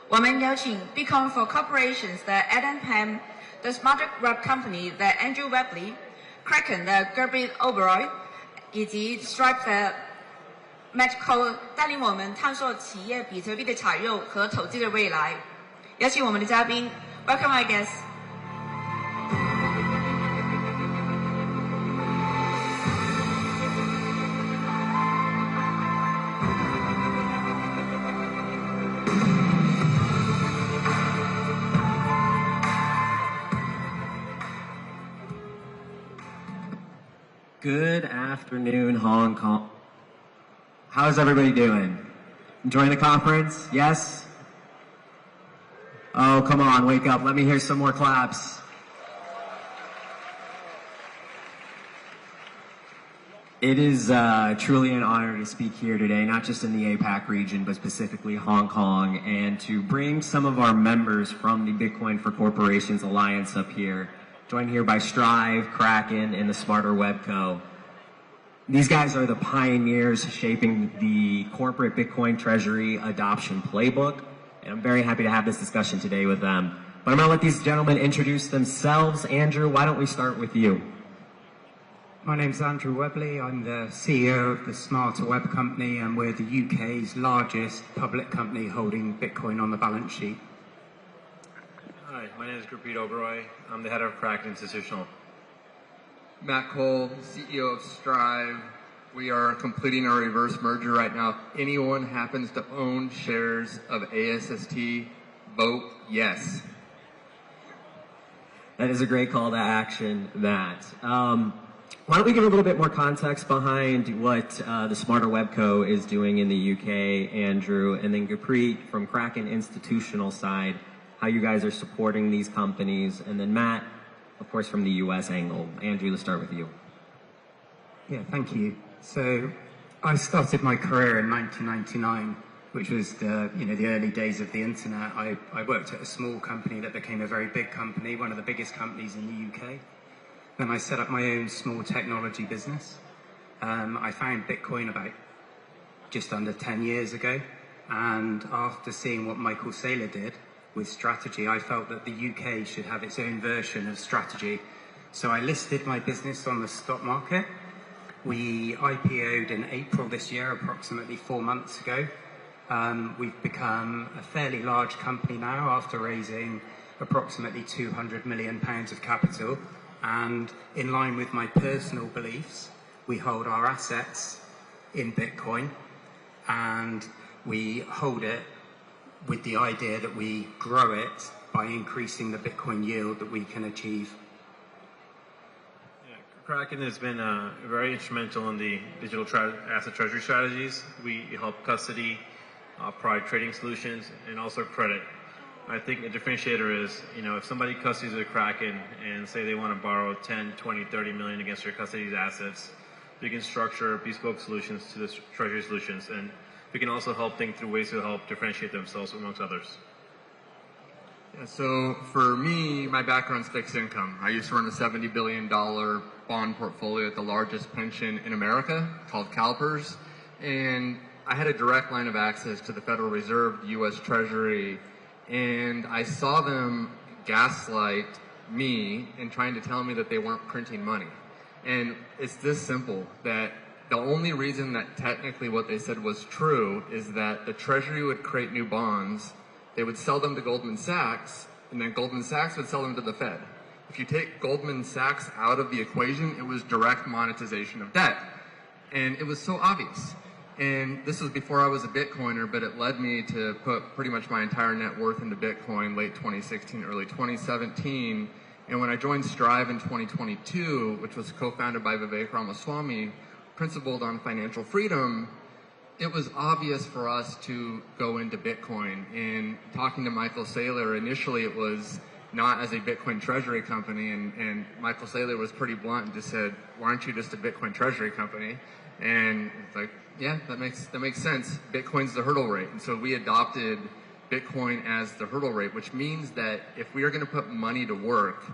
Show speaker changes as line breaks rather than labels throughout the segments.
我们邀请 Bitcoin for Corporations 的 Adam Pam、The Smart Web Company 的 Andrew Webley、Kraken 的 Gerrit Oberoi 以及 Stripe 的 Matt Cole 带领我们探索企业比特币的采用和投资的未来。邀请我们的嘉宾 ，Welcome our guests.
Good afternoon, Hong Kong. How's everybody doing? Enjoying the conference? Yes? Oh, come on, wake up. Let me hear some more claps. It is truly an honor to speak here today, not just in the APAC region, but specifically Hong Kong, and to bring some of our members from the Bitcoin for Corporations Alliance up here, joined here by Strive, Kraken, and the Smarter Web Co. These guys are the pioneers shaping the corporate Bitcoin treasury adoption playbook, and I'm very happy to have this discussion today with them. But I'm going to let these gentlemen introduce themselves. Andrew, why don't we start with you?
My name's Andrew Webley. I'm the CEO of the Smarter Web Company, and we're the UK's largest public company holding Bitcoin on the balance sheet.
Hi, my name is Gerrit Oberoi. I'm the head of Kraken Institutional.
Matt Cole, CEO of Strive. We are completing our reverse merger right now. If anyone happens to own shares of ASST, vote yes.
That is a great call to action, Matt. Why don't we give a little bit more context behind what the Smarter Web Co. is doing in the UK, Andrew, and then Gerrit from Kraken Institutional side, how you guys are supporting these companies, and then Matt, of course, from the US angle. Andrew, let's start with you.
Yeah, thank you. So I started my career in 1999, which was the early days of the internet. I worked at a small company that became a very big company, one of the biggest companies in the UK. Then I set up my own small technology business. I found Bitcoin about just under 10 years ago, and after seeing what Michael Saylor did with Strategy, I felt that the UK should have its own version of Strategy. So I listed my business on the stock market. We IPO'd in April this year, approximately 4 months ago. We've become a fairly large company now after raising approximately £200 million of capital. And in line with my personal beliefs, we hold our assets in Bitcoin, and we hold it with the idea that we grow it by increasing the Bitcoin yield that we can achieve.
Yeah, Kraken has been very instrumental in the digital asset treasury strategies. We help custody, provide trading solutions, and also credit. I think the differentiator is, if somebody custodies a Kraken and say they want to borrow 10, 20, 30 million against your custody's assets, we can structure bespoke solutions to the treasury solutions, and we can also help think through ways to help differentiate themselves amongst others.
Yeah, so for me, my background's fixed income. I used to run a $70 billion bond portfolio at the largest pension in America called CalPERS, and I had a direct line of access to the Federal Reserve, the U.S. Treasury, and I saw them gaslight me in trying to tell me that they weren't printing money. And it's this simple, that the only reason that technically what they said was true is that the Treasury would create new bonds, they would sell them to Goldman Sachs, and then Goldman Sachs would sell them to the Fed. If you take Goldman Sachs out of the equation, it was direct monetization of debt. And it was so obvious. And this was before I was a Bitcoiner, but it led me to put pretty much my entire net worth into Bitcoin late 2016, early 2017. And when I joined Strive in 2022, which was co-founded by Vivek Ramaswamy, principled on financial freedom, it was obvious for us to go into Bitcoin. And talking to Michael Saylor, initially it was not as a Bitcoin treasury company, and Michael Saylor was pretty blunt and just said, why aren't you just a Bitcoin treasury company? And it's like, yeah, that makes sense. Bitcoin's the hurdle rate. And so we adopted Bitcoin as the hurdle rate, which means that if we are going to put money to work,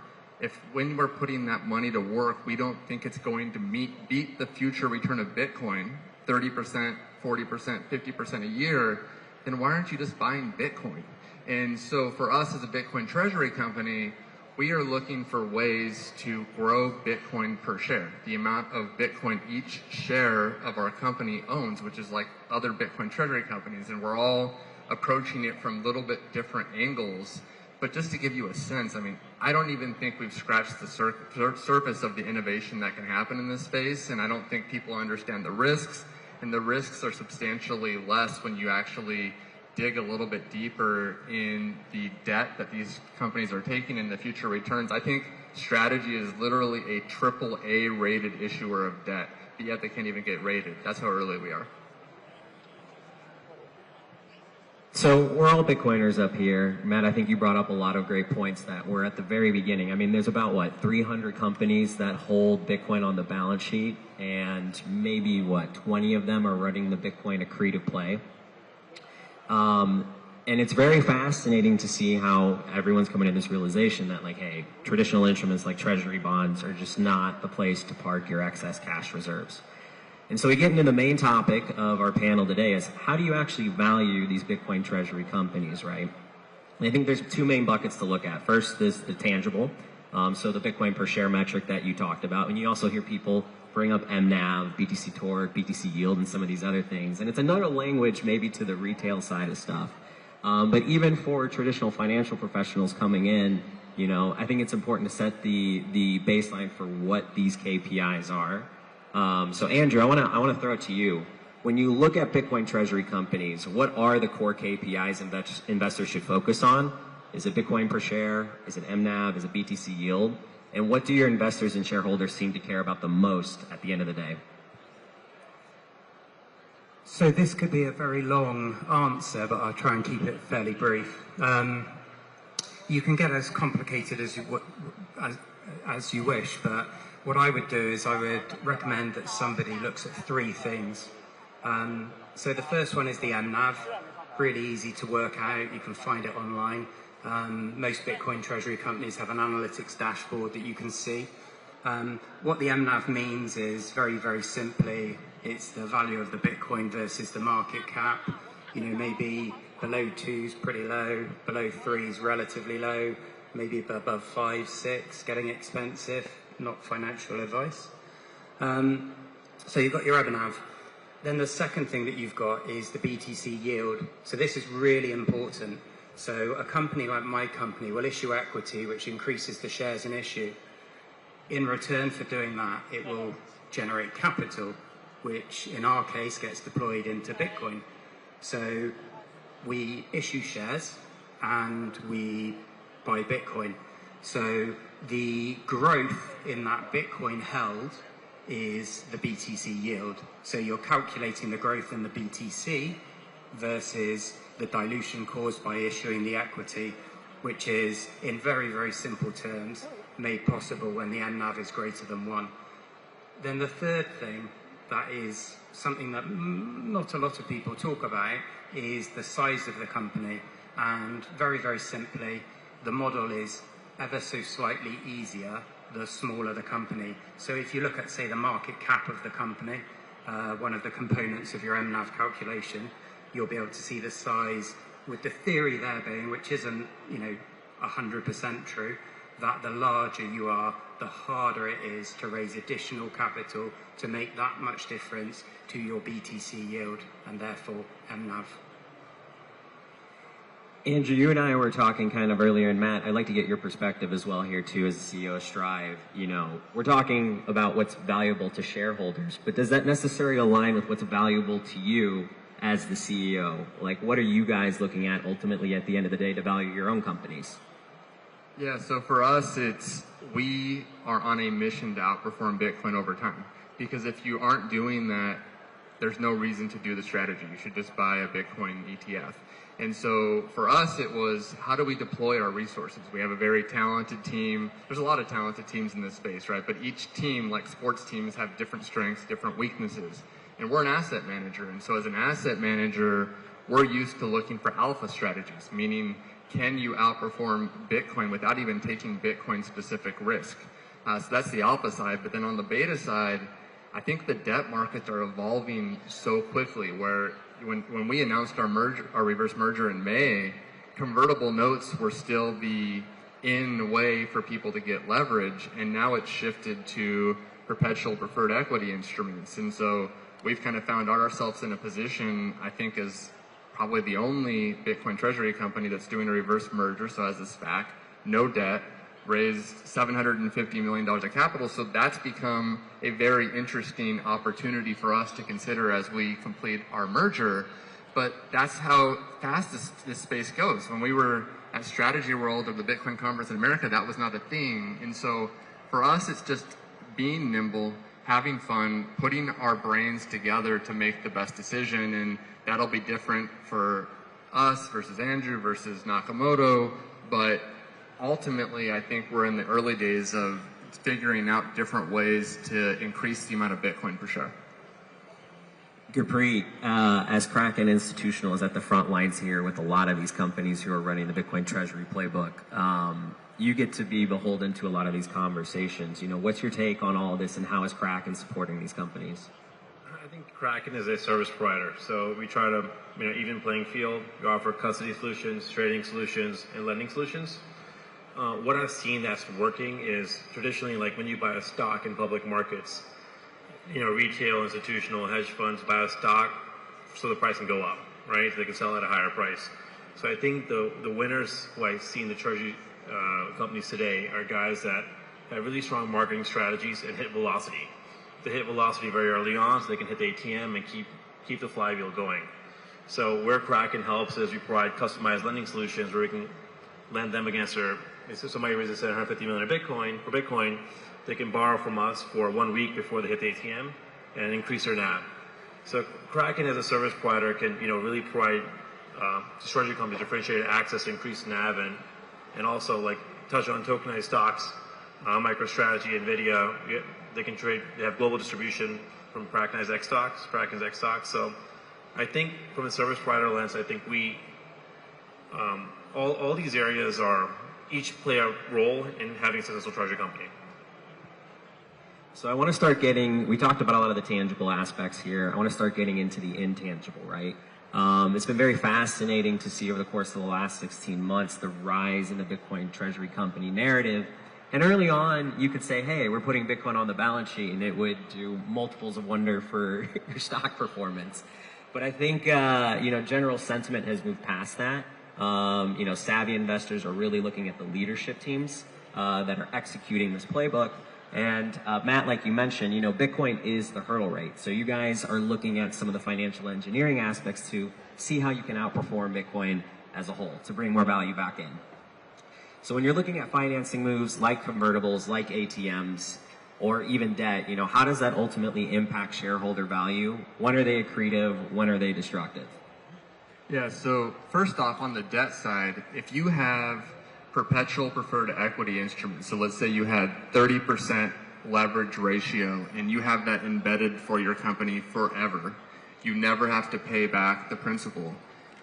when we're putting that money to work, we don't think it's going to beat the future return of Bitcoin, 30%, 40%, 50% a year, then why aren't you just buying Bitcoin? And so for us as a Bitcoin treasury company, we are looking for ways to grow Bitcoin per share, the amount of Bitcoin each share of our company owns, which is like other Bitcoin treasury companies, and we're all approaching it from a little bit different angles. But just to give you a sense, I mean, I don't even think we've scratched the surface of the innovation that can happen in this space, and I don't think people understand the risks, and the risks are substantially less when you actually dig a little bit deeper in the debt that these companies are taking and the future returns. I think Strategy is literally a AAA rated issuer of debt, but yet they can't even get rated. That's how early we are.
So we're all Bitcoiners up here. Matt, I think you brought up a lot of great points that were at the very beginning. I mean, there's about, what, 300 companies that hold Bitcoin on the balance sheet, and maybe, what, 20 of them are running the Bitcoin accretive play. And it's very fascinating to see how everyone's coming to this realization that, like, hey, traditional instruments like treasury bonds are just not the place to park your excess cash reserves. And so we get into the main topic of our panel today is how do you actually value these Bitcoin treasury companies, right? And I think there's two main buckets to look at. First is the tangible, so the Bitcoin per share metric that you talked about. And you also hear people bring up MNAV, BTC torque, BTC yield, and some of these other things. And it's another language maybe to the retail side of stuff. But even for traditional financial professionals coming in, you know, I think it's important to set the baseline for what these KPIs are. So Andrew, I want to throw it to you. When you look at Bitcoin treasury companies, what are the core KPIs investors should focus on? Is it Bitcoin per share? Is it MNAV? Is it BTC yield? And what do your investors and shareholders seem to care about the most at the end of the day?
So this could be a very long answer, but I'll try and keep it fairly brief. You can get as complicated as you wish, but what I would do is I would recommend that somebody looks at three things. So the first one is the MNAV, really easy to work out. You can find it online. Most Bitcoin treasury companies have an analytics dashboard that you can see. What the MNAV means is very, very simply, it's the value of the Bitcoin versus the market cap. You know, maybe below 2 is pretty low, below 3 is relatively low, maybe above 5, 6, getting expensive, not financial advice. So you've got your MNAV. Then the second thing that you've got is the BTC yield. So this is really important. So a company like my company will issue equity, which increases the shares in issue. In return for doing that, it will generate capital, which in our case gets deployed into Bitcoin. So we issue shares and we buy Bitcoin. So the growth in that Bitcoin held is the BTC yield. So you're calculating the growth in the BTC versus the dilution caused by issuing the equity, which is, in very, very simple terms, made possible when the MNAV is greater than 1. Then the third thing that is something that not a lot of people talk about is the size of the company. And very, very simply, the model is ever so slightly easier the smaller the company. So if you look at, say, the market cap of the company, one of the components of your MNAV calculation, you'll be able to see the size, with the theory there being, which isn't, you know, 100% true, that the larger you are, the harder it is to raise additional capital to make that much difference to your BTC yield and therefore MNAV.
Andrew, you and I were talking kind of earlier, and Matt, I'd like to get your perspective as well here too as the CEO of Strive. You know, we're talking about what's valuable to shareholders, but does that necessarily align with what's valuable to you as the CEO? Like, what are you guys looking at ultimately at the end of the day to value your own companies?
Yeah, so for us, we are on a mission to outperform Bitcoin over time. Because if you aren't doing that, there's no reason to do the strategy. You should just buy a Bitcoin ETF. And so for us, it was, how do we deploy our resources? We have a very talented team. There's a lot of talented teams in this space, right? But each team, like sports teams, have different strengths, different weaknesses. And we're an asset manager. And so as an asset manager, we're used to looking for alpha strategies, meaning, can you outperform Bitcoin without even taking Bitcoin-specific risk? So that's the alpha side. But then on the beta side, I think the debt markets are evolving so quickly where when we announced our reverse merger in May, convertible notes were still the in way for people to get leverage, and now it's shifted to perpetual preferred equity instruments. And so we've kind of found ourselves in a position, I think, as probably the only Bitcoin treasury company that's doing a reverse merger, so as a SPAC, no debt, raised $750 million of capital. So that's become a very interesting opportunity for us to consider as we complete our merger. But that's how fast this space goes. When we were at Strategy World of the Bitcoin Conference in America, that was not a thing. And so for us, it's just being nimble, having fun, putting our brains together to make the best decision. And that'll be different for us versus Andrew versus Nakamoto. But ultimately, I think we're in the early days of figuring out different ways to increase the amount of Bitcoin per share.
Gurpreet, as Kraken Institutional is at the front lines here with a lot of these companies who are running the Bitcoin Treasury playbook, you get to be beholden to a lot of these conversations. What's your take on all of this, and how is Kraken supporting these companies?
I think Kraken is a service provider, so we try to, even playing field. We offer custody solutions, trading solutions, and lending solutions. What I've seen that's working is traditionally, like when you buy a stock in public markets, retail, institutional, hedge funds buy a stock so the price can go up, right? So they can sell at a higher price. So I think the winners who I see in the treasury companies today are guys that have really strong marketing strategies and hit velocity. They hit velocity very early on so they can hit the ATM and keep the flywheel going. So where Kraken helps is we provide customized lending solutions where we can lend them against their, if somebody raises $150 million for Bitcoin, they can borrow from us for 1 week before they hit the ATM and increase their NAV. So Kraken as a service provider can, really provide treasury companies differentiated access to increase NAV and also like touch on tokenized stocks, MicroStrategy, NVIDIA. They can trade. They have global distribution from Kraken's X stocks. So I think from a service provider lens, I think we all these areas each play a role in having a successful treasury company.
So I want to start we talked about a lot of the tangible aspects here. I want to start getting into the intangible, right? It's been very fascinating to see over the course of the last 16 months the rise in the Bitcoin treasury company narrative. And early on, you could say, hey, we're putting Bitcoin on the balance sheet and it would do multiples of wonder for your stock performance. But I think, general sentiment has moved past that. Savvy investors are really looking at the leadership teams that are executing this playbook. And Matt, like you mentioned, Bitcoin is the hurdle rate. So you guys are looking at some of the financial engineering aspects to see how you can outperform Bitcoin as a whole, to bring more value back in. So when you're looking at financing moves like convertibles, like ATMs, or even debt, how does that ultimately impact shareholder value? When are they accretive? When are they destructive?
Yeah, so first off, on the debt side, if you have perpetual preferred equity instruments, so let's say you had 30% leverage ratio and you have that embedded for your company forever, you never have to pay back the principal.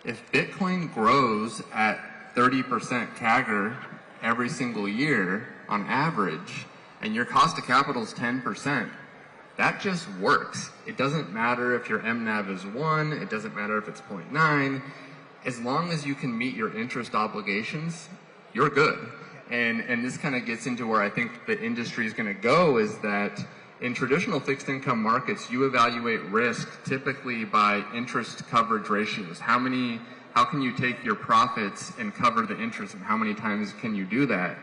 If Bitcoin grows at 30% CAGR every single year on average, and your cost of capital is 10%, that just works. It doesn't matter if your MNAV is 1, it doesn't matter if it's 0.9. As long as you can meet your interest obligations, you're good. And this kind of gets into where I think the industry is going to go, is that in traditional fixed income markets, you evaluate risk typically by interest coverage ratios. How can you take your profits and cover the interest, and how many times can you do that?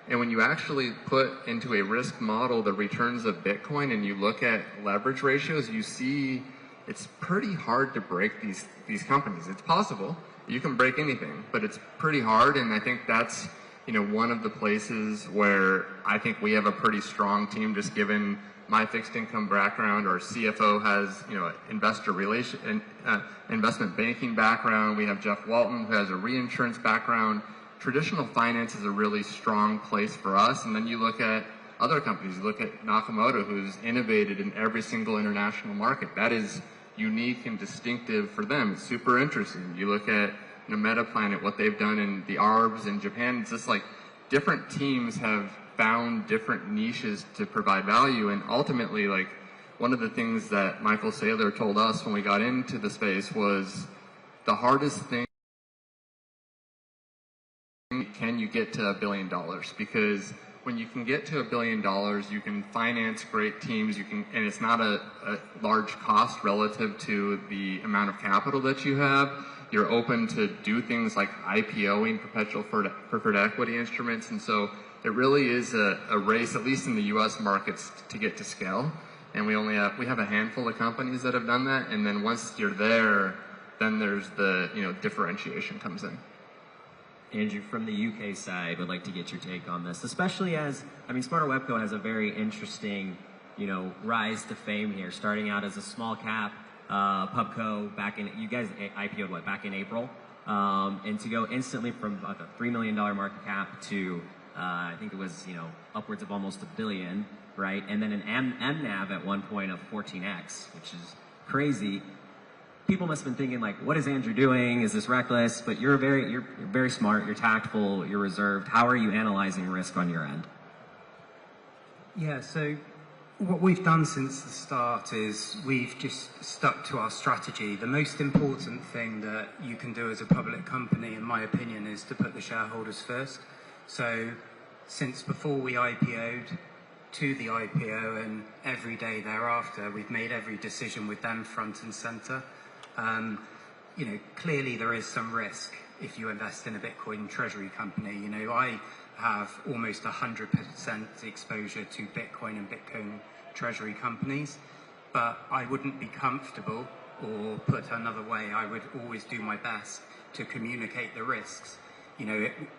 And when you actually put into a risk model the returns of Bitcoin and you look at leverage ratios, you see it's pretty hard to break these companies. It's possible. You can break anything, but it's pretty hard, and I think that's one of the places where I think we have a pretty strong team, just given my fixed income background. Our CFO has investment banking background. We have Jeff Walton, who has a reinsurance background. Traditional finance is a really strong place for us, and then you look at other companies. You look at Nakamoto, who's innovated in every single international market. That is unique and distinctive for them. It's super interesting. You look at Metaplanet, what they've done in the ARBs in Japan. It's just like different teams have found different niches to provide value, and ultimately, like, one of the things that Michael Saylor told us when we got into the space was the hardest thing, can you get to $1 billion? Because when you can get to $1 billion, you can finance great teams, and it's not a large cost relative to the amount of capital that you have. You're open to do things like IPOing perpetual preferred equity instruments, and so it really is a race, at least in the U.S. markets, to get to scale. And we have a handful of companies that have done that, and then once you're there, then there's the differentiation comes in.
Andrew, from the UK side, would like to get your take on this, especially as, Smarter Webco has a very interesting, rise to fame here, starting out as a small cap pubco you guys IPO'd what, back in April? And to go instantly from like a $3 million market cap to, I think it was, upwards of almost $1 billion, right? And then an MNAV at one point of 14x, which is crazy. People must have been thinking, like, what is Andrew doing? Is this reckless? But you're very smart, you're tactful, you're reserved. How are you analyzing risk on your end?
Yeah, so what we've done since the start is we've just stuck to our strategy. The most important thing that you can do as a public company, in my opinion, is to put the shareholders first. So since before we IPO'd to the IPO and every day thereafter, we've made every decision with them front and center. Clearly there is some risk if you invest in a Bitcoin treasury company. I have almost 100% exposure to Bitcoin and Bitcoin treasury companies, but I wouldn't be comfortable, or put another way, I would always do my best to communicate the risks.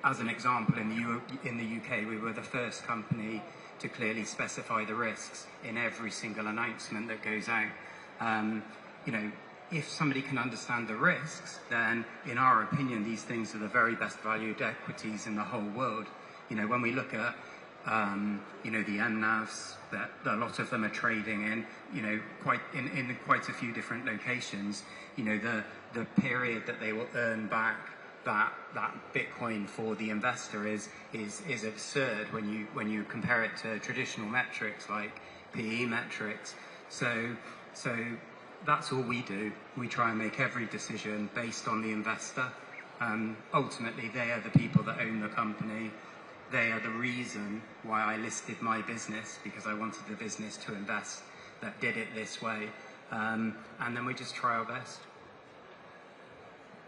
As an example, in the UK, we were the first company to clearly specify the risks in every single announcement that goes out. If somebody can understand the risks, then in our opinion, these things are the very best valued equities in the whole world. When we look at, the MNAVs, that a lot of them are trading in, quite a few different locations, the period that they will earn back that Bitcoin for the investor is absurd when you compare it to traditional metrics like PE metrics. So that's all we do. We try and make every decision based on the investor. Ultimately, they are the people that own the company. They are the reason why I listed my business, because I wanted the business to invest that did it this way. And then we just try our best.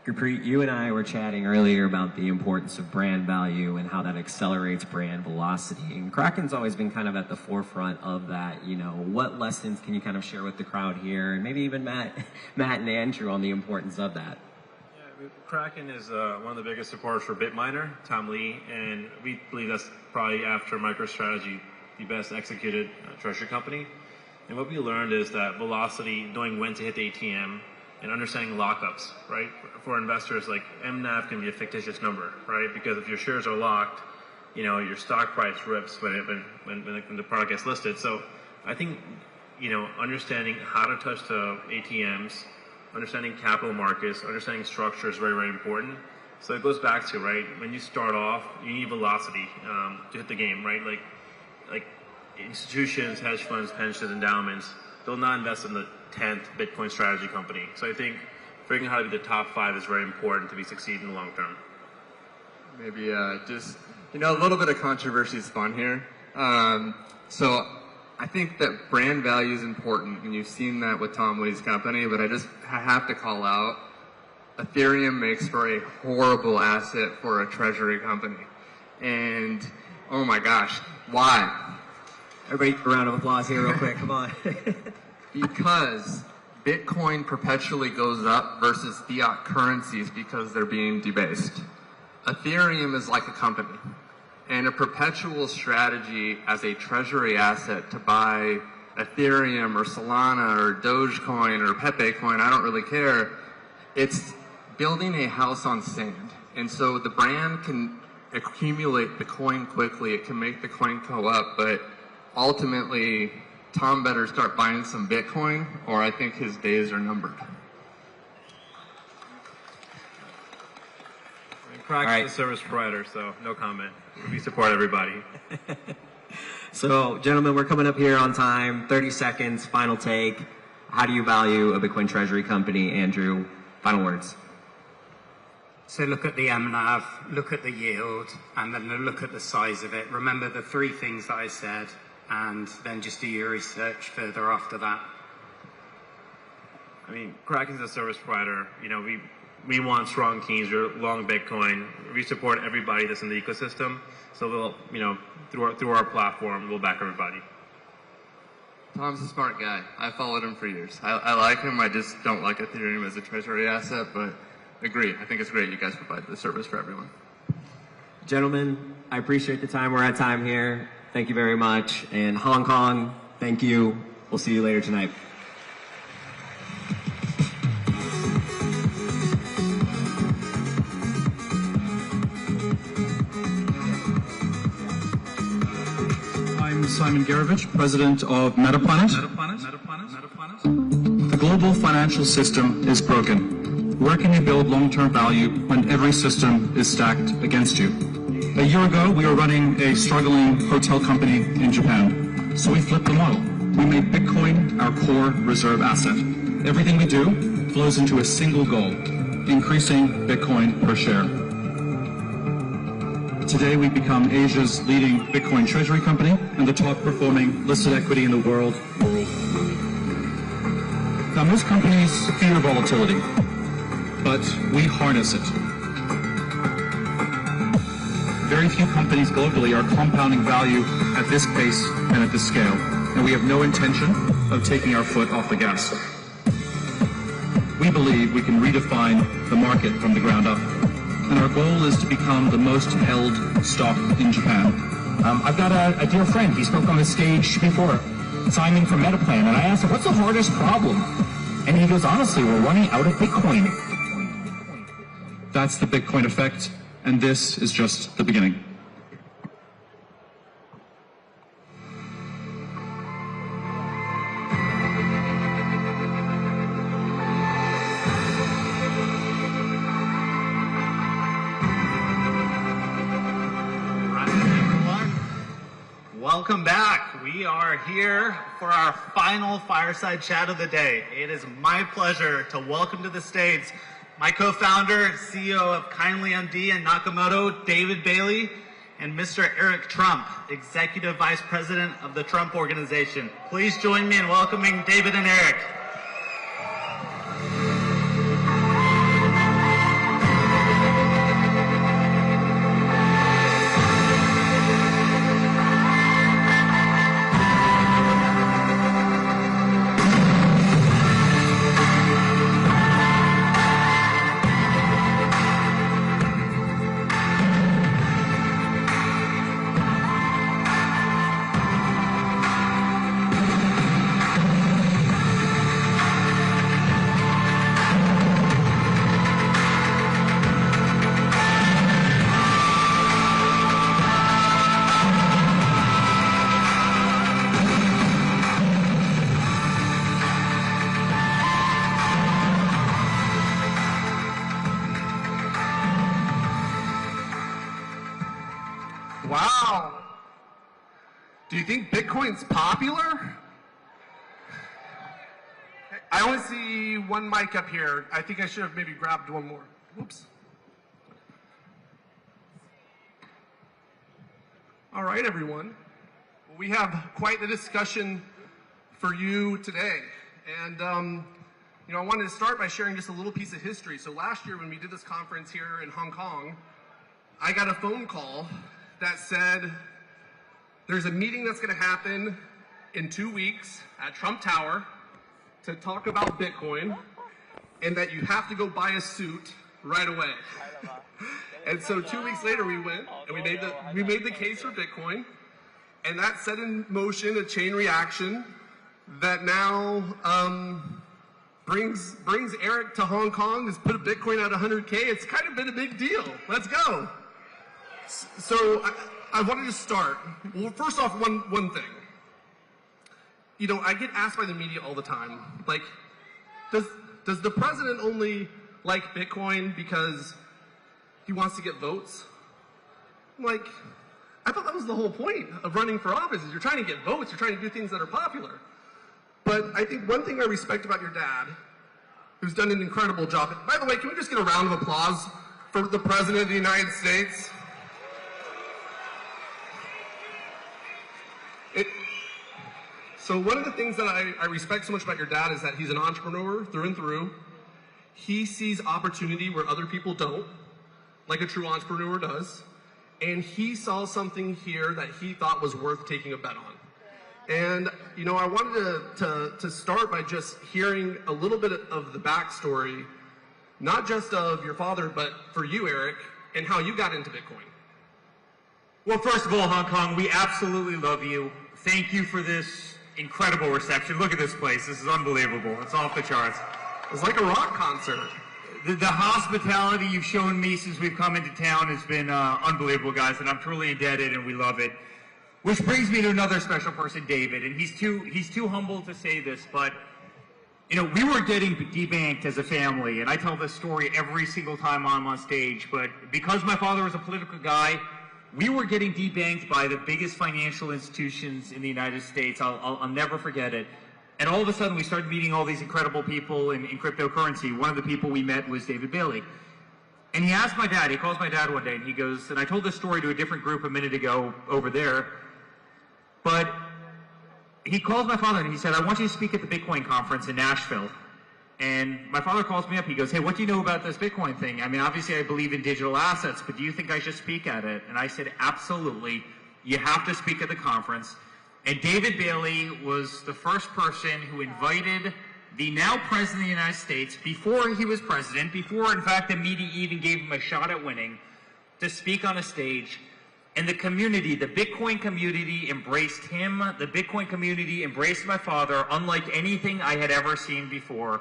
Gurpreet, you and I were chatting earlier about the importance of brand value and how that accelerates brand velocity. And Kraken's always been kind of at the forefront of that. What lessons can you kind of share with the crowd here, and maybe even Matt and Andrew, on the importance of that?
Yeah, Kraken is one of the biggest supporters for Bitminer, Tom Lee, and we believe that's probably, after MicroStrategy, the best executed treasury company. And what we learned is that velocity, knowing when to hit the ATM, and understanding lockups, right? For investors, like, MNAV can be a fictitious number, right? Because if your shares are locked, your stock price rips when the product gets listed. So I think, understanding how to touch the ATMs, understanding capital markets, understanding structure is very, very important. So it goes back to, right, when you start off, you need velocity to hit the game, right? Like institutions, hedge funds, pensions, endowments, they'll not invest in the 10th Bitcoin strategy company. So I think figuring out how to be the top 5 is very important to be succeed in the long term.
Maybe just, a little bit of controversy is fun here. So I think that brand value is important, and you've seen that with Tom Lee's company, but I have to call out, Ethereum makes for a horrible asset for a treasury company. And, oh my gosh, why?
Everybody, a round of applause here real quick, come on.
Because Bitcoin perpetually goes up versus fiat currencies because they're being debased. Ethereum is like a company, and a perpetual strategy as a treasury asset to buy Ethereum or Solana or Dogecoin or Pepe coin, I don't really care, it's building a house on sand. And so the brand can accumulate the coin quickly, it can make the coin go up, but ultimately, Tom better start buying some Bitcoin, or I think his days are numbered.
Kraken's a service provider, so no comment. We support everybody.
So, gentlemen, we're coming up here on time. 30 seconds, final take. How do you value a Bitcoin treasury company? Andrew, final words.
So look at the MNAV, look at the yield, and then look at the size of it. Remember the three things that I said, and then just do your research further after that.
I mean, Kraken's a service provider. You know, we want strong teams. We're long Bitcoin. We support everybody that's in the ecosystem. So we'll, you know, through our platform, we'll back everybody.
Tom's a smart guy. I followed him for years. I like him. I just don't like Ethereum as a treasury asset, but agree. I think it's great you guys provide the service for everyone.
Gentlemen, I appreciate the time. We're at time here. Thank you very much. And Hong Kong, thank you. We'll see you later tonight.
I'm Simon Garovich, president of Metaplanet. The global financial system is broken. Where can you build long-term value when every system is stacked against you? A year ago, we were running a struggling hotel company in Japan. So we flipped the model. We made Bitcoin our core reserve asset. Everything we do flows into a single goal, increasing Bitcoin per share. Today, we've become Asia's leading Bitcoin treasury company and the top performing listed equity in the world. Now, most companies fear volatility, but we harness it. Very few companies globally are compounding value at this pace and at this scale, and we have no intention of taking our foot off the gas. We believe we can redefine the market from the ground up. And our goal is to become the most held stock in Japan.
I've got a dear friend. He spoke on the stage before, Simon from Metaplan, and I asked him, what's the hardest problem? And he goes, honestly, we're running out of Bitcoin.
That's the Bitcoin effect, and this is just the beginning.
Welcome back. We are here for our final fireside chat of the day. It is my pleasure to welcome to the stage my co-founder, CEO of Kindly MD and Nakamoto, David Bailey, and Mr. Eric Trump, Executive Vice President of the Trump Organization. Please join me in welcoming David and Eric.
Wow. Do you think Bitcoin's popular? I only see one mic up here. I think I should have maybe grabbed one more. Whoops. All right, everyone. Well, we have quite the discussion for you today. And, you know, I wanted to start by sharing just a little piece of history. So last year when we did this conference here in Hong Kong, I got a phone call that said, there's a meeting that's going to happen in 2 weeks at Trump Tower to talk about Bitcoin, and that you have to go buy a suit right away. And so 2 weeks later we went, and we made the case for Bitcoin, and that set in motion a chain reaction that now brings Eric to Hong Kong, has put a Bitcoin at 100K. It's kind of been a big deal. Let's go. So I wanted to start. Well, first off, one thing. You know, I get asked by the media all the time, like, does the president only like Bitcoin because he wants to get votes? I'm like, I thought that was the whole point of running for office, is you're trying to get votes, you're trying to do things that are popular. But I think one thing I respect about your dad, who's done an incredible job. By the way, can we just get a round of applause for the President of the United States? So one of the things that I respect so much about your dad is that he's an entrepreneur through and through. He sees opportunity where other people don't, like a true entrepreneur does. And he saw something here that he thought was worth taking a bet on. And, you know, I wanted to start by just hearing a little bit of the backstory, not just of your father, but for you, Eric, and how you got into Bitcoin.
Well, first of all, Hong Kong, we absolutely love you. Thank you for this incredible reception. Look at this place. This is unbelievable. It's off the charts.
It's like a rock concert.
The hospitality you've shown me since we've come into town has been unbelievable, guys, and I'm truly indebted, and we love it. Which brings me to another special person, David, and he's too humble to say this, but you know, we were getting debanked as a family, and I tell this story every single time I'm on stage, but because my father was a political guy, we were getting debanked by the biggest financial institutions in the United States. I'll never forget it. And all of a sudden, we started meeting all these incredible people in cryptocurrency. One of the people we met was David Bailey. And he asked my dad, he calls my dad one day, and he goes, and I told this story to a different group a minute ago over there, but he called my father and he said, I want you to speak at the Bitcoin conference in Nashville. And my father calls me up, he goes, hey, what do you know about this Bitcoin thing? I mean, obviously I believe in digital assets, but do you think I should speak at it? And I said, absolutely, you have to speak at the conference. And David Bailey was the first person who invited the now President of the United States, before he was president, before in fact the media even gave him a shot at winning, to speak on a stage. And the community, the Bitcoin community, embraced him. The Bitcoin community embraced my father unlike anything I had ever seen before.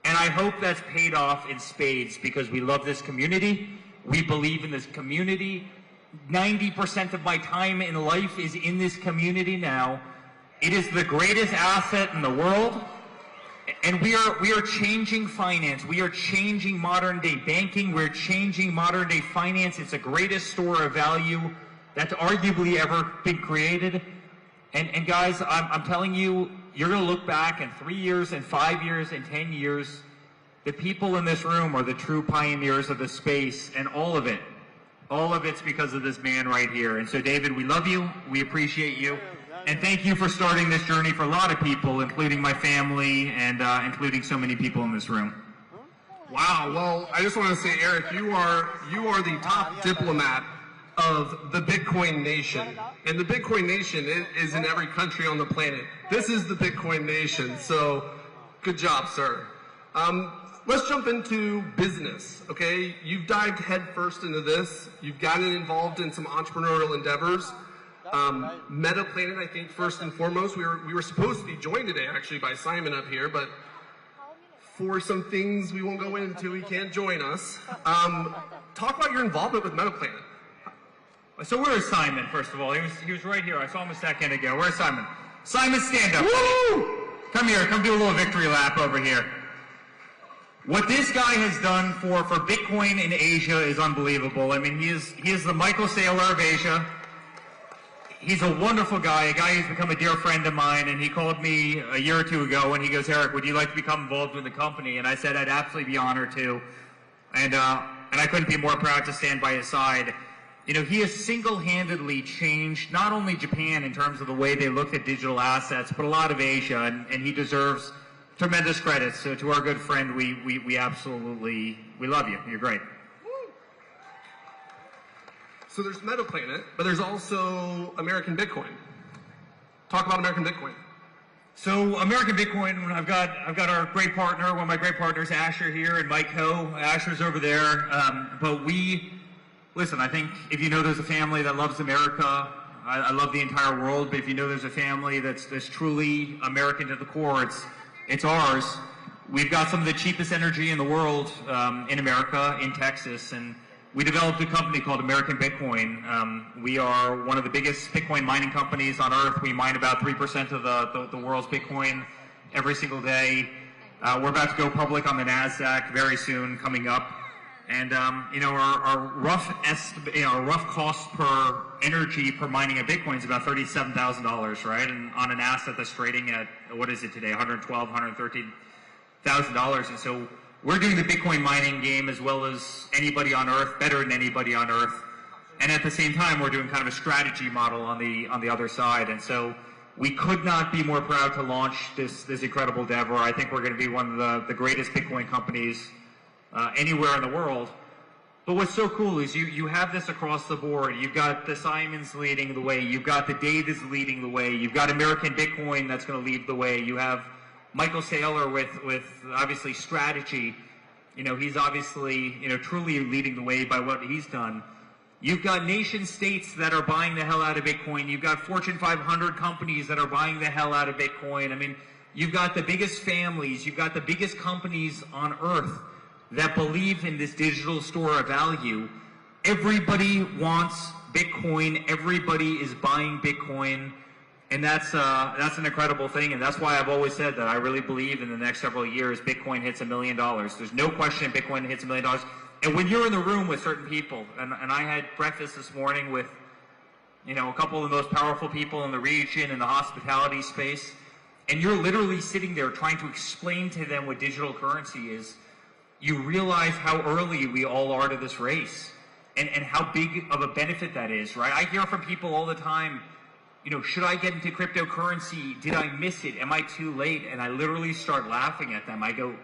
And I hope that's paid off in spades, because we love this community. We believe in this community. 90% of my time in life is in this community now. It is the greatest asset in the world. And we are changing finance. We are changing modern day banking. We're changing modern day finance. It's the greatest store of value that's arguably ever been created. And guys, I'm telling you, you're going to look back in 3 years and 5 years and 10 years. The people in this room are the true pioneers of the space, and all of it's because of this man right here. And so, David, we love you. We appreciate you. And thank you for starting this journey for a lot of people, including my family and including so many people in this room.
Wow. Well, I just want to say, Eric, you are the top diplomat of the Bitcoin Nation. And the Bitcoin Nation is in every country on the planet. This is the Bitcoin Nation. So good job, sir. Let's jump into business, okay? You've dived headfirst into this. You've gotten involved in some entrepreneurial endeavors. Metaplanet, I think, first and foremost. We were supposed to be joined today, actually, by Simon up here, but for some things we won't go into, he can't join us. Talk about your involvement with Metaplanet.
So where is Simon, first of all? He was right here. I saw him a second ago. Where's Simon? Simon, stand up.
Woo!
Come here. Come do a little victory lap over here. What this guy has done for Bitcoin in Asia is unbelievable. I mean, he is the Michael Saylor of Asia. He's a wonderful guy, a guy who's become a dear friend of mine, and he called me a year or two ago and he goes, Eric, would you like to become involved with the company? And I said I'd absolutely be honored to. And I couldn't be more proud to stand by his side. You know, he has single-handedly changed not only Japan in terms of the way they look at digital assets, but a lot of Asia, and he deserves tremendous credit. So to our good friend, we absolutely, we love you. You're great.
So there's Metaplanet, but there's also American Bitcoin. Talk about American Bitcoin.
So American Bitcoin, I've got our great partner, one of my great partners, Asher here, and Mike Ho. Asher's over there. But listen, I think if you know there's a family that loves America, I love the entire world, but if you know there's a family that's truly American to the core, it's ours. We've got some of the cheapest energy in the world in America, in Texas, and we developed a company called American Bitcoin. We are one of the biggest Bitcoin mining companies on earth. We mine about 3% of the world's Bitcoin every single day. We're about to go public on the NASDAQ very soon, coming up. And you know, our rough cost per energy per mining a Bitcoin is about $37,000, right? And on an asset that's trading at, what is it today, $112,000, $113,000. And so we're doing the Bitcoin mining game as well as anybody on Earth, better than anybody on Earth. And at the same time, we're doing kind of a strategy model on the other side. And so we could not be more proud to launch this incredible endeavor. I think we're going to be one of the greatest Bitcoin companies anywhere in the world. But what's so cool is you have this across the board. You've got the Simons leading the way. You've got the Davids leading the way. You've got American Bitcoin that's going to lead the way. You have Michael Saylor with obviously strategy. You know, he's obviously, you know, truly leading the way by what he's done. You've got nation states that are buying the hell out of Bitcoin. You've got Fortune 500 companies that are buying the hell out of Bitcoin. I mean, you've got the biggest families. You've got the biggest companies on Earth that believe in this digital store of value. Everybody wants Bitcoin. Everybody is buying Bitcoin. And that's an incredible thing. And that's why I've always said that I really believe in the next several years, Bitcoin hits $1 million. There's no question Bitcoin hits $1 million. And when you're in the room with certain people, and I had breakfast this morning with, you know, a couple of the most powerful people in the region in the hospitality space, and you're literally sitting there trying to explain to them what digital currency is, you realize how early we all are to this race and how big of a benefit that is, right? I hear from people all the time, you know, should I get into cryptocurrency? Did I miss it? Am I too late? And I literally start laughing at them. I go,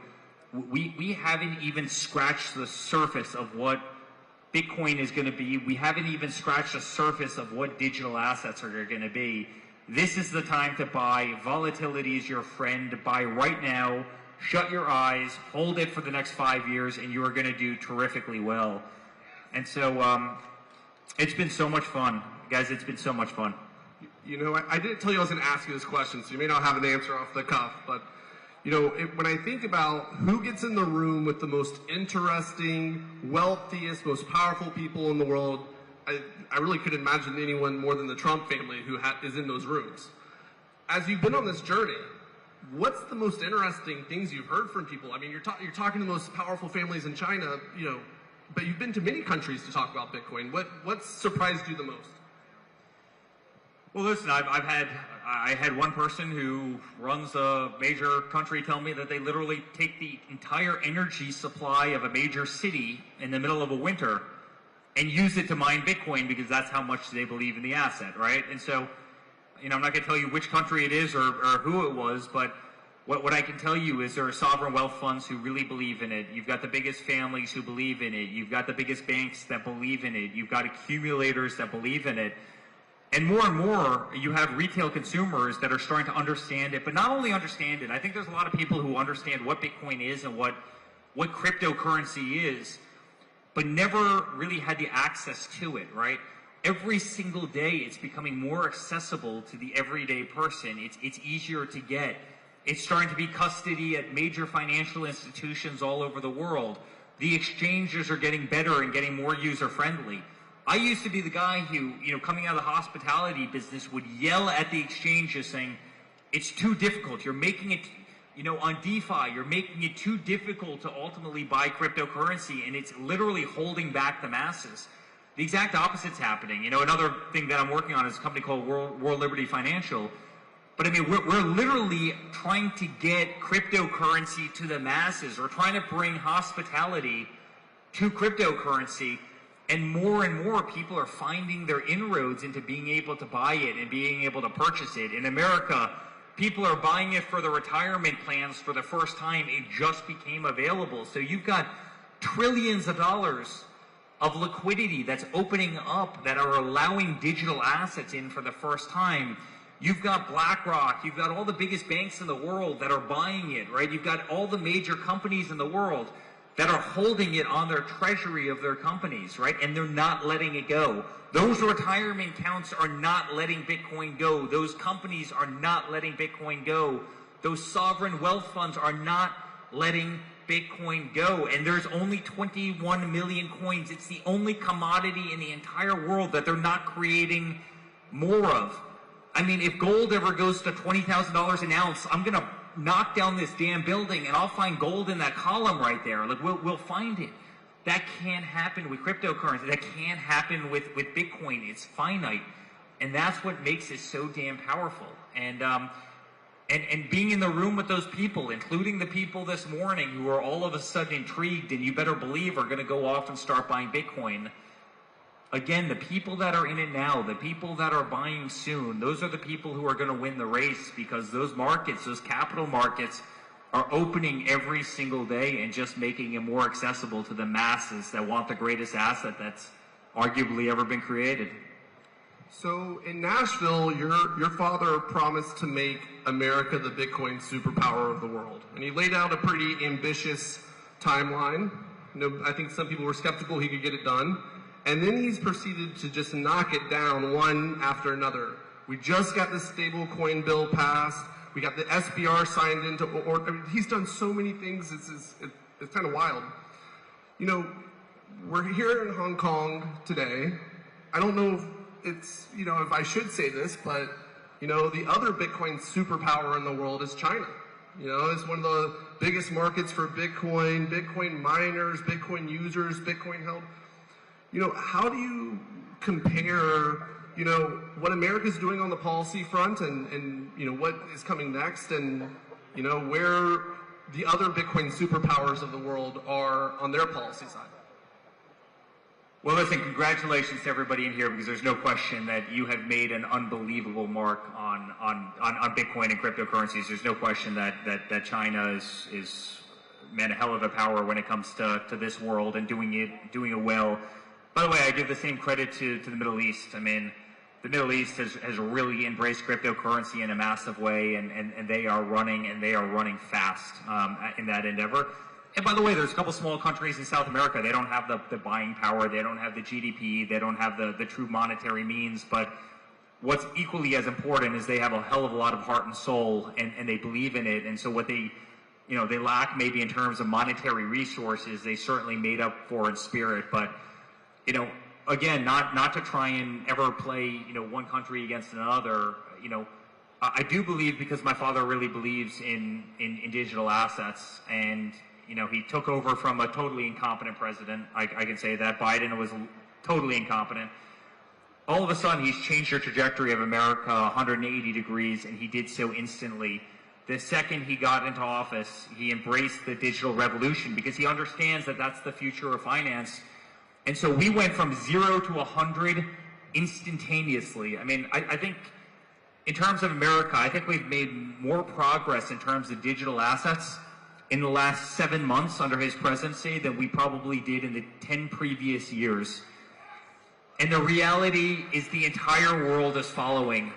we haven't even scratched the surface of what Bitcoin is going to be. We haven't even scratched the surface of what digital assets are going to be. This is the time to buy. Volatility is your friend. Buy right now. Shut your eyes, hold it for the next 5 years, and you are going to do terrifically well. And so it's been so much fun. Guys, it's been so much fun.
You know, I didn't tell you I was going to ask you this question, so you may not have an answer off the cuff, but, you know, when I think about who gets in the room with the most interesting, wealthiest, most powerful people in the world, I really couldn't imagine anyone more than the Trump family who is in those rooms. As you've been on this journey, what's the most interesting things you've heard from people? I mean, you're talking to the most powerful families in China, you know, but you've been to many countries to talk about Bitcoin. What surprised you the most?
Well, listen, I had one person who runs a major country tell me that they literally take the entire energy supply of a major city in the middle of a winter and use it to mine Bitcoin because that's how much they believe in the asset, right? And so, you know, I'm not going to tell you which country it is or who it was, but what I can tell you is there are sovereign wealth funds who really believe in it. You've got the biggest families who believe in it. You've got the biggest banks that believe in it. You've got accumulators that believe in it. And more, you have retail consumers that are starting to understand it, but not only understand it. I think there's a lot of people who understand what Bitcoin is and what cryptocurrency is, but never really had the access to it, right? Every single day, it's becoming more accessible to the everyday person. It's easier to get. It's starting to be custody at major financial institutions all over the world. The exchanges are getting better and getting more user-friendly. I used to be the guy who, you know, coming out of the hospitality business would yell at the exchanges saying, it's too difficult. You're making it, you know, on DeFi, you're making it too difficult to ultimately buy cryptocurrency, and it's literally holding back the masses. The exact opposite's happening. You know, another thing that I'm working on is a company called World Liberty Financial. But I mean, we're literally trying to get cryptocurrency to the masses. We're trying to bring hospitality to cryptocurrency. And more people are finding their inroads into being able to buy it and being able to purchase it. In America, people are buying it for the retirement plans for the first time. It just became available. So you've got trillions of dollars of liquidity that's opening up that are allowing digital assets in for the first time. You've got BlackRock, you've got all the biggest banks in the world that are buying it, right? You've got all the major companies in the world that are holding it on their treasury of their companies, right? And they're not letting it go. Those retirement accounts are not letting Bitcoin go. Those companies are not letting Bitcoin go. Those sovereign wealth funds are not letting Bitcoin go. And there's only 21 million coins. It's the only commodity in the entire world that they're not creating more of. I mean, if gold ever goes to $20,000 an ounce, I'm going to knock down this damn building and I'll find gold in that column right there. Like, we'll find it.
That can't happen with cryptocurrency. That can't happen with Bitcoin. It's finite. And that's what makes it so damn powerful. And being in the room with those people, including the people this morning who are all of a sudden intrigued and you better believe are going to go off and start buying Bitcoin. Again, the people that are in it now, the people that are buying soon, those are the people who are going to win the race, because those markets, those capital markets, are opening every single day and just making it more accessible to the masses that want the greatest asset that's arguably ever been created.
So in Nashville, your father promised to make America the Bitcoin superpower of the world. And he laid out a pretty ambitious timeline. You know, I think some people were skeptical he could get it done. And then he's proceeded to just knock it down one after another. We just got the stablecoin bill passed. We got the SBR signed into, I mean, he's done so many things, it's kind of wild. You know, we're here in Hong Kong today. I don't know if it's, you know, if I should say this, but, you know, the other Bitcoin superpower in the world is China. You know, it's one of the biggest markets for Bitcoin, Bitcoin miners, Bitcoin users, Bitcoin held. You know, how do you compare, you know, what America's doing on the policy front and you know, what is coming next, and, you know, where the other Bitcoin superpowers of the world are on their policy side?
Well, listen, congratulations to everybody in here, because there's no question that you have made an unbelievable mark on Bitcoin and cryptocurrencies. There's no question that China is man, a hell of a power when it comes to this world and doing it well. By the way, I give the same credit to the Middle East. I mean, the Middle East has really embraced cryptocurrency in a massive way, and they are running fast in that endeavor. And by the way, there's a couple small countries in South America. They don't have the buying power. They don't have the GDP. They don't have the true monetary means. But what's equally as important is they have a hell of a lot of heart and soul, and they believe in it. And so what they lack maybe in terms of monetary resources, they certainly made up for in spirit. But, you know, again, not to try and ever play, you know, one country against another. You know, I do believe, because my father really believes in digital assets, and, you know, he took over from a totally incompetent president. I can say that. Biden was totally incompetent. All of a sudden, he's changed the trajectory of America 180 degrees, and he did so instantly. The second he got into office, he embraced the digital revolution, because he understands that that's the future of finance. And so we went from 0 to 100 instantaneously. I mean, I think in terms of America, I think we've made more progress in terms of digital assets in the last 7 months under his presidency than we probably did in the 10 previous years. And the reality is the entire world is following.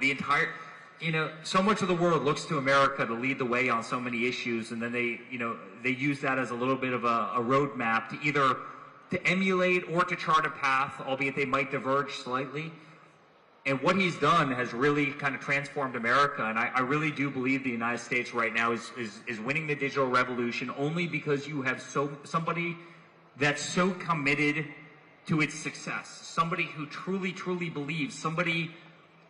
So much of the world looks to America to lead the way on so many issues, and then they use that as a little bit of a roadmap to either to emulate or to chart a path, albeit they might diverge slightly. And what he's done has really kind of transformed America, and I really do believe the United States right now is winning the digital revolution only because you have somebody that's so committed to its success, somebody who truly believes, somebody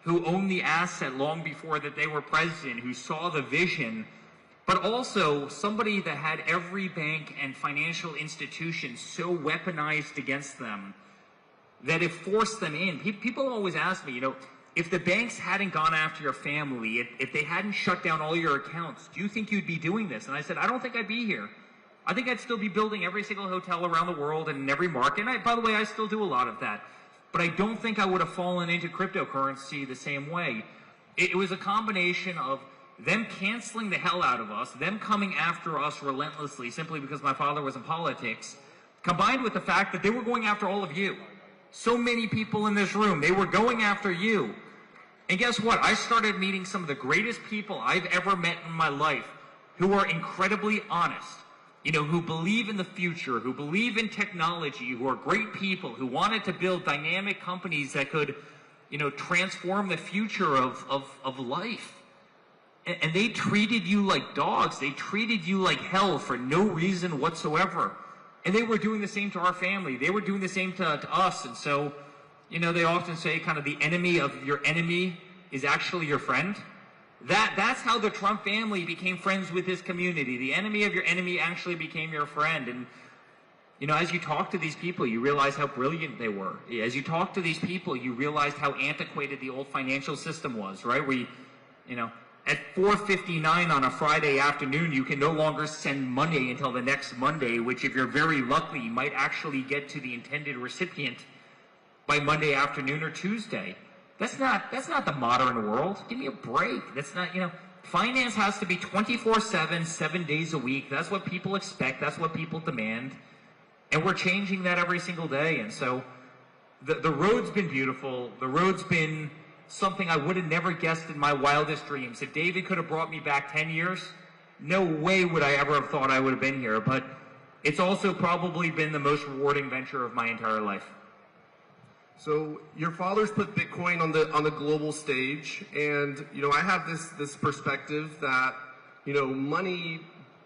who owned the asset long before that they were president, who saw the vision, but also somebody that had every bank and financial institution so weaponized against them that it forced them in. People always ask me, you know, if the banks hadn't gone after your family, if they hadn't shut down all your accounts, do you think you'd be doing this? And I said, I don't think I'd be here. I think I'd still be building every single hotel around the world and in every market. And by the way, I still do a lot of that. But I don't think I would have fallen into cryptocurrency the same way. It was a combination of them canceling the hell out of us, them coming after us relentlessly simply because my father was in politics, combined with the fact that they were going after all of you. So many people in this room, they were going after you. And guess what? I started meeting some of the greatest people I've ever met in my life who are incredibly honest, you know, who believe in the future, who believe in technology, who are great people, who wanted to build dynamic companies that could, you know, transform the future of life. And they treated you like dogs. They treated you like hell for no reason whatsoever. And they were doing the same to our family. They were doing the same to us. And so, you know, they often say kind of the enemy of your enemy is actually your friend. That's how the Trump family became friends with his community. The enemy of your enemy actually became your friend. And,
You know, as you talk to these people, you realize how brilliant they were. As you talk to these people, you realized how antiquated the old financial system was, right? You know, at 4:59 on a Friday afternoon, you can no longer send money until the next Monday, which if you're very lucky, might actually get to the intended recipient by Monday afternoon or Tuesday. That's not the modern world. Give me a break. That's not, you know, finance has to be 24/7, 7 days a week. That's what people expect. That's what people demand. And we're changing that every single day. And so the road's been beautiful. The road's been something I would have never guessed in my wildest dreams. If David could have brought me back 10 years, no way would I ever have thought I would have been here. But it's also probably been the most rewarding venture of my entire life.
So your father's put Bitcoin on the global stage, and you know, I have this perspective that, you know, money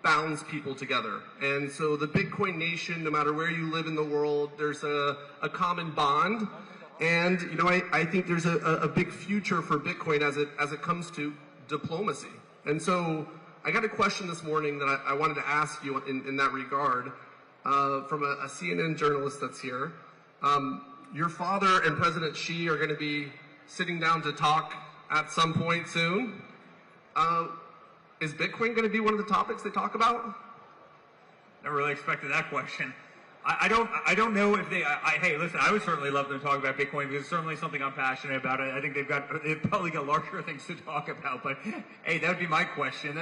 bounds people together. And so the Bitcoin nation, no matter where you live in the world, there's a common bond. And you know, I think there's a big future for Bitcoin as it comes to diplomacy. And so I got a question this morning that I wanted to ask you in that regard, from a CNN journalist that's here. Your father and President Xi are going to be sitting down to talk at some point soon. Is Bitcoin going to be one of the topics they talk about?
Never really expected that question. I don't know if they. Hey, listen, I would certainly love them to talk about Bitcoin because it's certainly something I'm passionate about. I think they've probably got larger things to talk about. But hey, that'd be my question.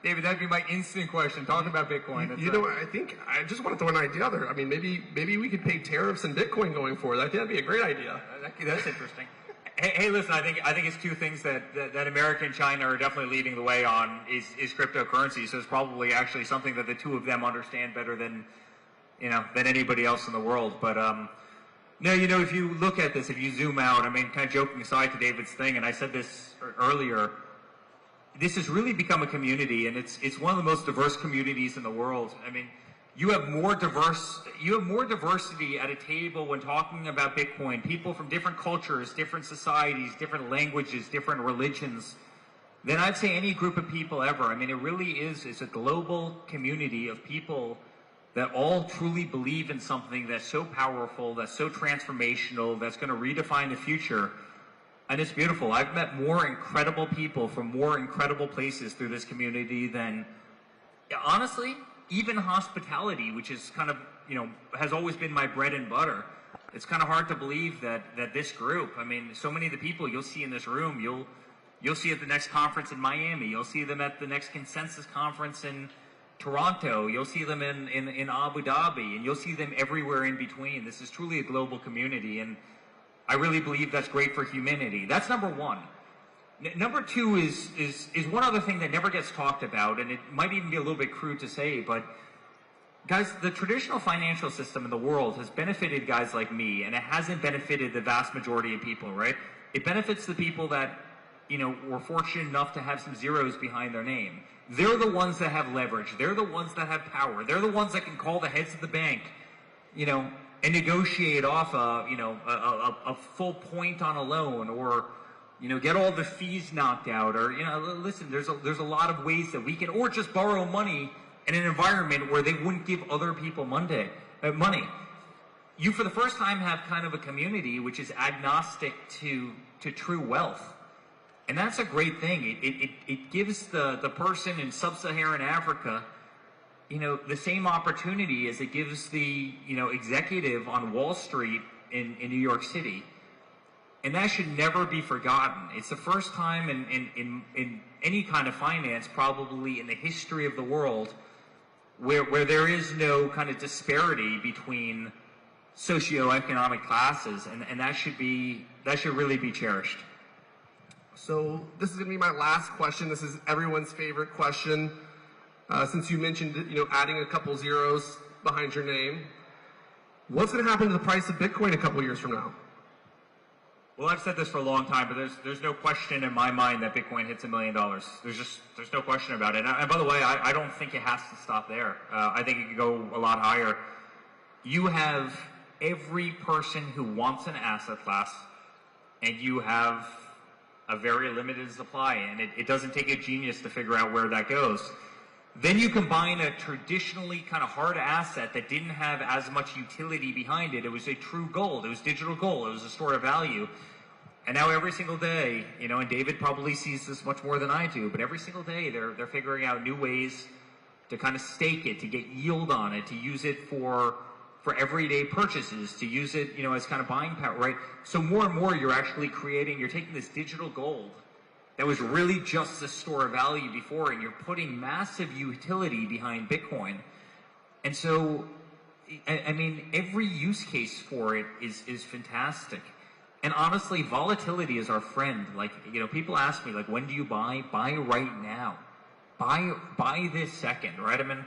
David, that'd be my instant question. Talk about Bitcoin.
You know, I think I just want to throw an idea out there. I mean, maybe we could pay tariffs in Bitcoin going forward. I think that'd be a great idea.
That's interesting. Hey, listen, I think it's two things that America and China are definitely leading the way on is cryptocurrency. So it's probably actually something that the two of them understand better than anybody else in the world. But no, you know, if you look at this, if you zoom out, I mean, kind of joking aside to David's thing, and I said this earlier, this has really become a community, and it's one of the most diverse communities in the world. I mean, you have more diversity at a table when talking about Bitcoin. People from different cultures, different societies, different languages, different religions, than I'd say any group of people ever. I mean, it really is a global community of people that all truly believe in something that's so powerful, that's so transformational, that's going to redefine the future. And it's beautiful. I've met more incredible people from more incredible places through this community than, honestly, even hospitality, which is kind of, you know, has always been my bread and butter. It's kind of hard to believe that this group, I mean, so many of the people you'll see in this room, you'll see at the next conference in Miami, you'll see them at the next consensus conference in Toronto, you'll see them in Abu Dhabi, and you'll see them everywhere in between. This is truly a global community, and I really believe that's great for humanity. That's number one. Number two is one other thing that never gets talked about, and it might even be a little bit crude to say, but guys, the traditional financial system in the world has benefited guys like me, and it hasn't benefited the vast majority of people, right? It benefits the people that, you know, were fortunate enough to have some zeros behind their name. They're the ones that have leverage. They're the ones that have power. They're the ones that can call the heads of the bank, you know, and negotiate off a full point on a loan, or, you know, get all the fees knocked out, or, you know, listen, there's a lot of ways that we can, or just borrow money in an environment where they wouldn't give other people money. You, for the first time, have kind of a community which is agnostic to true wealth. And that's a great thing. It gives the person in sub-Saharan Africa, you know, the same opportunity as it gives the, you know, executive on Wall Street in New York City. And that should never be forgotten. It's the first time in any kind of finance, probably in the history of the world, where there is no kind of disparity between socioeconomic classes, and that should really be cherished.
So this is going to be my last question. This is everyone's favorite question. Since you mentioned, you know, adding a couple zeros behind your name, what's going to happen to the price of Bitcoin a couple years from now?
Well, I've said this for a long time, but there's no question in my mind that Bitcoin hits $1 million. There's no question about it. And by the way, I don't think it has to stop there. I think it could go a lot higher. You have every person who wants an asset class, and you have a very limited supply, and it doesn't take a genius to figure out where that goes.
Then you combine a traditionally kind of hard asset that didn't have as much utility behind it. It was a true gold. It was digital gold. It was a store of value. And now every single day, and David probably sees this much more than I do, but every single day they're figuring out new ways to kind of stake it, to get yield on it, to use it for everyday purchases, to use it, as kind of buying power, right? So more and more you're taking this digital gold that was really just a store of value before, and you're putting massive utility behind Bitcoin. And so, I mean, every use case for it is fantastic. And honestly, volatility is our friend. Like, people ask me, like, when do you buy? Buy right now. Buy this second, right? I mean,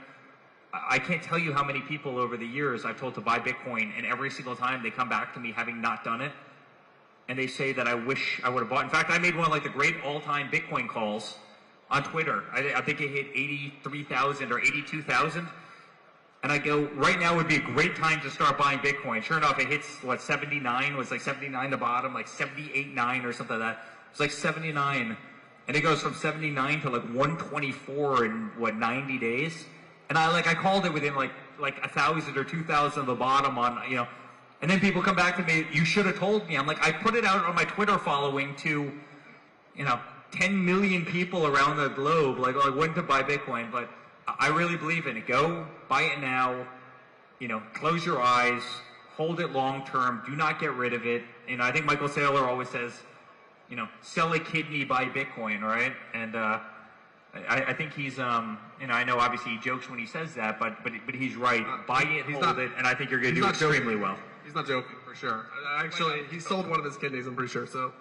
I can't tell you how many people over the years I've told to buy Bitcoin, and every single time they come back to me having not done it, and they say that I wish I would have bought. In fact, I made one of like the great all-time Bitcoin calls on Twitter. I think it hit 83,000 or 82,000. And I go, right now would be a great time to start buying Bitcoin. Sure enough, it hits, 79? It was like 79 the bottom, like 78.9 or something like that. It's like 79. And it goes from 79 to like 124 in, 90 days? And I called it within like 1,000 or 2,000 of the bottom on, and then people come back to me, you should have told me. I'm like, I put it out on my Twitter following to, 10 million people around the globe, like when to buy Bitcoin, but I really believe in it. Go, buy it now, close your eyes, hold it long term, do not get rid of it. I think Michael Saylor always says, sell a kidney, buy Bitcoin, right? And I think he's, I know obviously he jokes when he says that, but he's right. Buy it, hold it, and I think you're going to do extremely well.
He's not joking, for sure. Actually, he sold one of his kidneys, I'm pretty sure. So,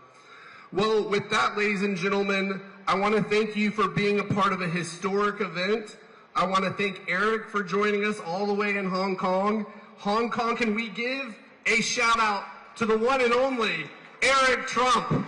well, with that, ladies and gentlemen, I want to thank you for being a part of a historic event. I want to thank Eric for joining us all the way in Hong Kong. Hong Kong, can we give a shout out to the one and only Eric Trump?